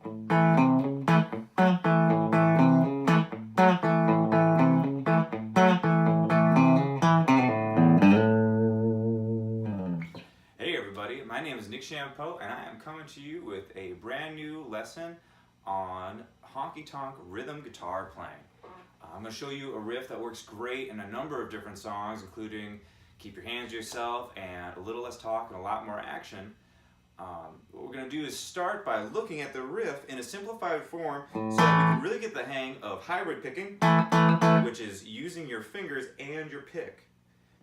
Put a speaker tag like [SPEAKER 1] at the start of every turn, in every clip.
[SPEAKER 1] Hey everybody, my name is Nick Champeau and I am coming to you with a brand new lesson on honky tonk rhythm guitar playing. I'm going to show you a riff that works great in a number of different songs, including Keep Your Hands to Yourself and A Little Less Talk and a Lot More Action. What we're going to do is start by looking at the riff in a simplified form so that we can really get the hang of hybrid picking, which is using your fingers and your pick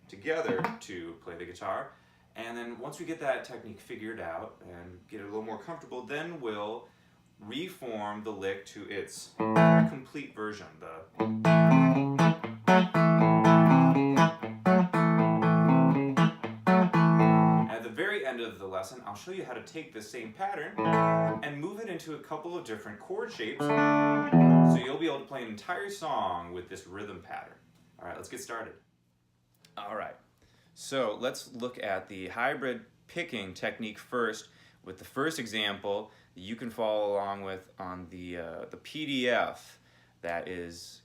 [SPEAKER 1] together to play the guitar. And then once we get that technique figured out and get it a little more comfortable, then we'll reform the lick to its complete version. At the very end of the lesson, I'll show you how to take this same pattern and move it into a couple of different chord shapes so you'll be able to play an entire song with this rhythm pattern. All right, let's get started. All right. So let's look at the hybrid picking technique first with the first example that you can follow along with on the PDF that is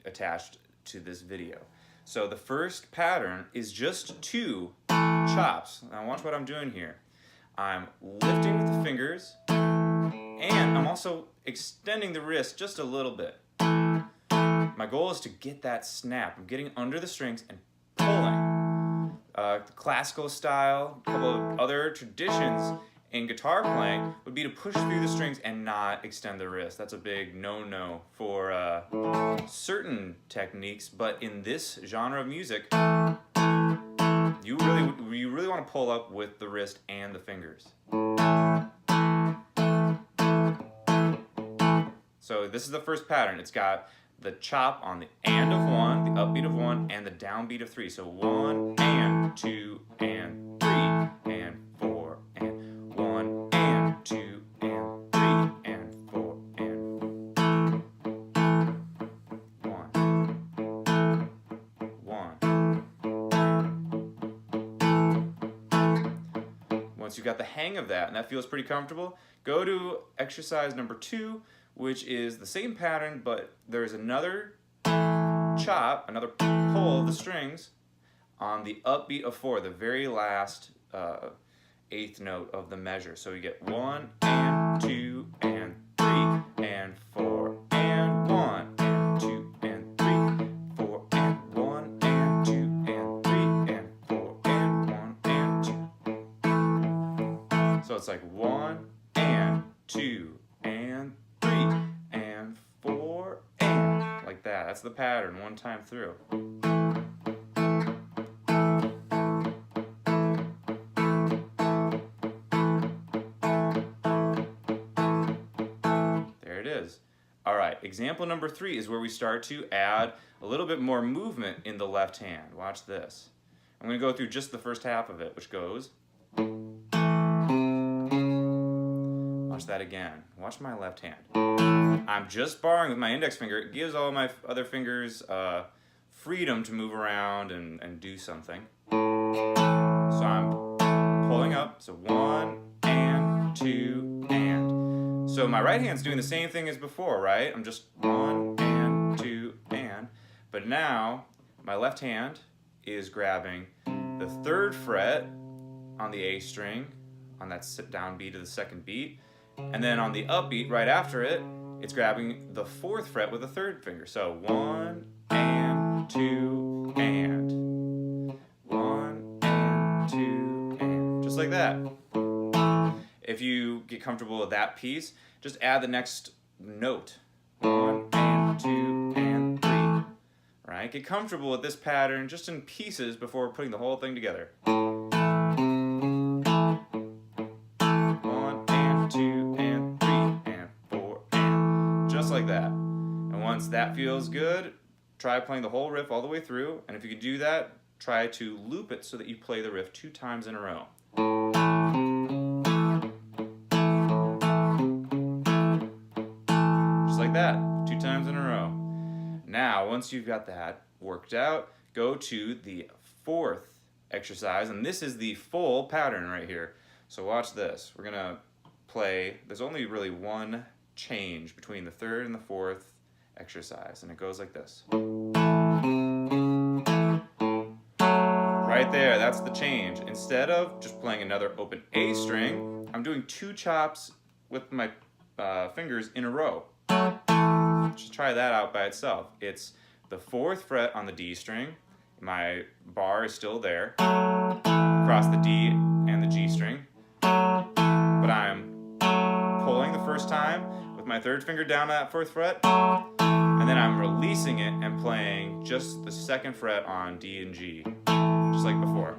[SPEAKER 1] attached to this video. So the first pattern is just 2 chops. Now watch what I'm doing here. I'm lifting with the fingers and I'm also extending the wrist just a little bit. My goal is to get that snap. I'm getting under the strings and pulling. Classical style, a couple of other traditions in guitar playing would be to push through the strings and not extend the wrist. That's a big no-no for certain techniques, but in this genre of music, you really want to pull up with the wrist and the fingers. So this is the first pattern. It's got the chop on the and of 1, the upbeat of 1, and the downbeat of 3. So 1 and 2 and 3 and 4 and 1 and 2 and 3 and 4 and 1. 1. Once you've got the hang of that and that feels pretty comfortable, go to exercise number 2, which is the same pattern, but there's another chop, another pull of the strings on the upbeat of 4, the very last 8th note of the measure. So you get 1 and 2 and 3 and 4 and 1 and 2 and 3, 4 and 1 and 2 and 3 and 4 and 1 and 2. So it's like 1 and 2 and 3 and 4 and like that. That's the pattern one time through. There it is. All right, example number 3 is where we start to add a little bit more movement in the left hand. Watch this. I'm going to go through just the first half of it, which goes. Watch that again. Watch my left hand. I'm just barring with my index finger. It gives all my other fingers freedom to move around and do something. So I'm pulling up. So 1 and 2 and. So my right hand's doing the same thing as before, right? I'm just 1 and 2 and. But now my left hand is grabbing the 3rd fret on the A string on that sit down beat of the 2nd beat. And then on the upbeat right after it, it's grabbing the 4th fret with the 3rd finger. So 1 and 2 and 1 and 2 and just like that. If you get comfortable with that piece, just add the next note. 1 and 2 and 3. Right? Get comfortable with this pattern just in pieces before putting the whole thing together. 1 and 2 and 3 and 4 and just like that. And once that feels good, try playing the whole riff all the way through. And if you can do that, try to loop it so that you play the riff 2 times in a row. Just like that, 2 times in a row. Now, once you've got that worked out, go to the 4th exercise, and this is the full pattern right here. So watch this. We're gonna play, there's only really one change between the third and the fourth exercise, and it goes like this. Right there, that's the change. Instead of just playing another open A string, I'm doing 2 chops with my fingers in a row. Just try that out by itself. It's the 4th fret on the D string, my bar is still there, across the D and the G string, but I'm pulling the first time with my 3rd finger down to that 4th fret, and then I'm releasing it and playing just the 2nd fret on D and G, just like before.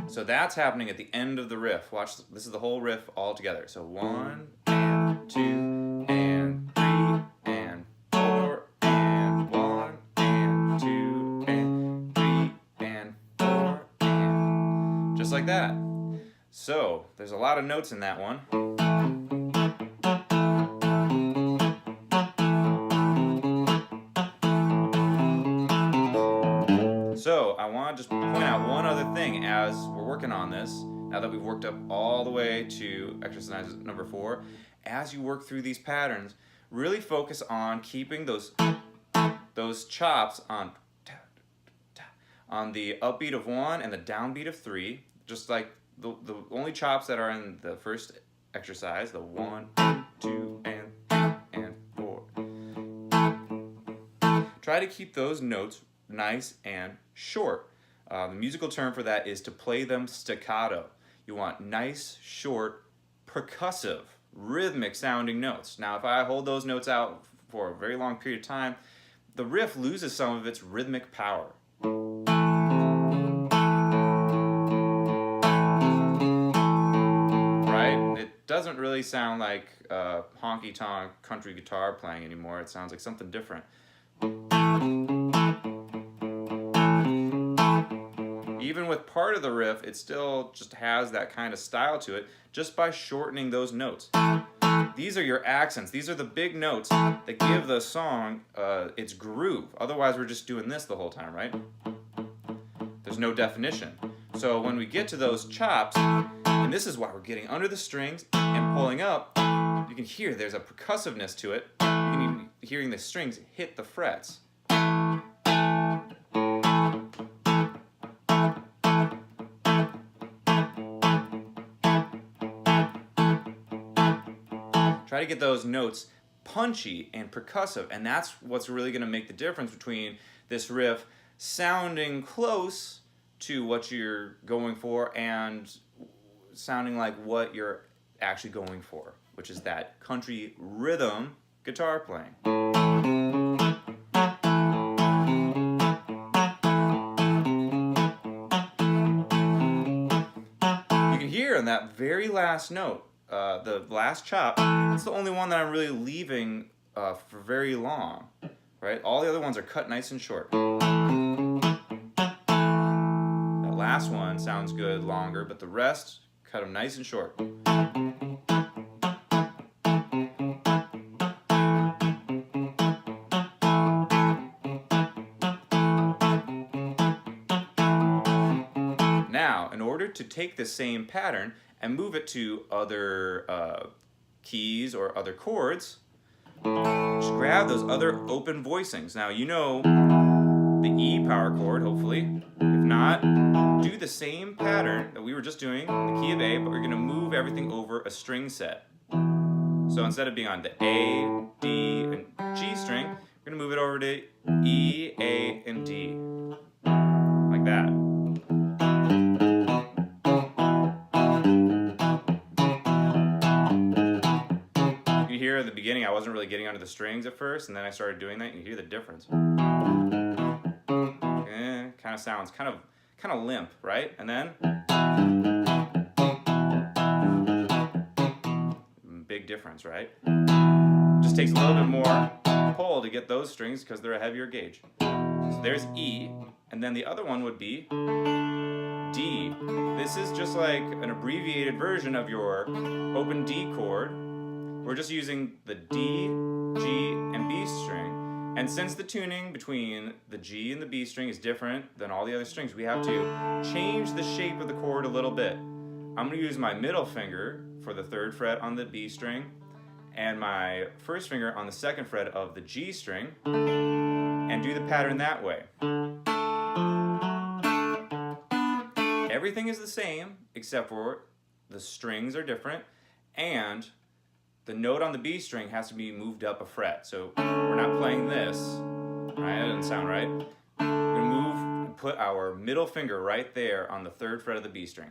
[SPEAKER 1] So that's happening at the end of the riff. Watch, this is the whole riff all together. So 1 and 2 and 3 and 4 and 1 and 2 and 3 and 4 and just like that. So there's a lot of notes in that one. So I want to just point out one other thing as we're working on this, now that we've worked up all the way to exercise number 4. As you work through these patterns, really focus on keeping those chops on the upbeat of 1 and the downbeat of 3, just like the only chops that are in the first exercise, the 1, 2, and 3, and 4. Try to keep those notes nice and short. The musical term for that is to play them staccato. You want nice, short, percussive, rhythmic sounding notes. Now if I hold those notes out for a very long period of time, the riff loses some of its rhythmic power. Right? It doesn't really sound like honky tonk country guitar playing anymore. It sounds like something different. Even with part of the riff, it still just has that kind of style to it just by shortening those notes. These are your accents. These are the big notes that give the song its groove. Otherwise, we're just doing this the whole time, right? There's no definition. So when we get to those chops, and this is why we're getting under the strings and pulling up, you can hear there's a percussiveness to it. You can be hearing the strings hit the frets. Try to get those notes punchy and percussive, and that's what's really going to make the difference between this riff sounding close to what you're going for and sounding like what you're actually going for, which is that country rhythm guitar playing. You can hear in that very last note, the last chop, it's the only one that I'm really leaving for very long, right? All the other ones are cut nice and short. That last one sounds good longer, but the rest, cut them nice and short. Now, in order to take the same pattern and move it to other keys or other chords, just grab those other open voicings. Now you know the E power chord, hopefully. If not, do the same pattern that we were just doing in the key of A, but we're going to move everything over a string set. So instead of being on the A, D, and G string, we're going to move it over to E, A, and D. Like that. At the beginning I wasn't really getting under the strings at first, and then I started doing that. You hear the difference. Kind of sounds kind of limp, right? And then big difference, right? Just takes a little bit more pull to get those strings because they're a heavier gauge. So there's E, and then the other one would be D. This is just like an abbreviated version of your open D chord. We're just using the D, G, and B string. And since the tuning between the G and the B string is different than all the other strings, we have to change the shape of the chord a little bit. I'm going to use my middle finger for the 3rd fret on the B string, and my first finger on the 2nd fret of the G string, and do the pattern that way. Everything is the same except for the strings are different, and the note on the B string has to be moved up a fret. So we're not playing this, right? That doesn't sound right. We're gonna move and put our middle finger right there on the 3rd fret of the B string.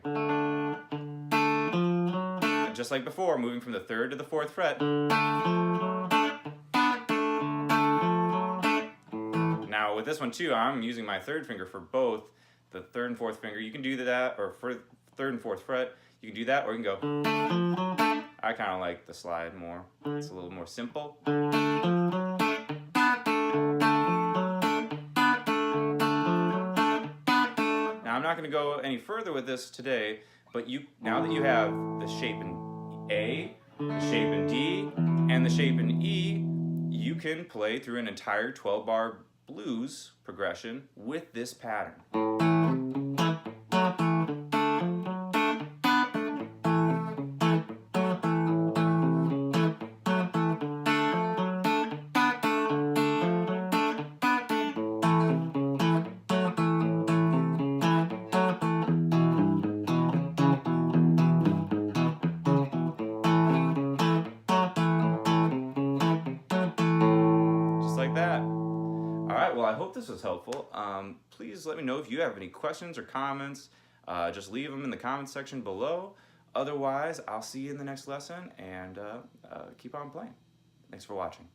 [SPEAKER 1] And just like before, moving from the 3rd to the 4th fret. Now with this one too, I'm using my 3rd finger for both the 3rd and 4th finger. You can do that, or for 3rd and 4th fret, you can do that, or you can go. I kind of like the slide more. It's a little more simple. Now I'm not going to go any further with this today, but now that you have the shape in A, the shape in D, and the shape in E, you can play through an entire 12-bar blues progression with this pattern. Like that. All right, well, I hope this was helpful. Please let me know if you have any questions or comments. Just leave them in the comments section below. Otherwise, I'll see you in the next lesson, and keep on playing. Thanks for watching.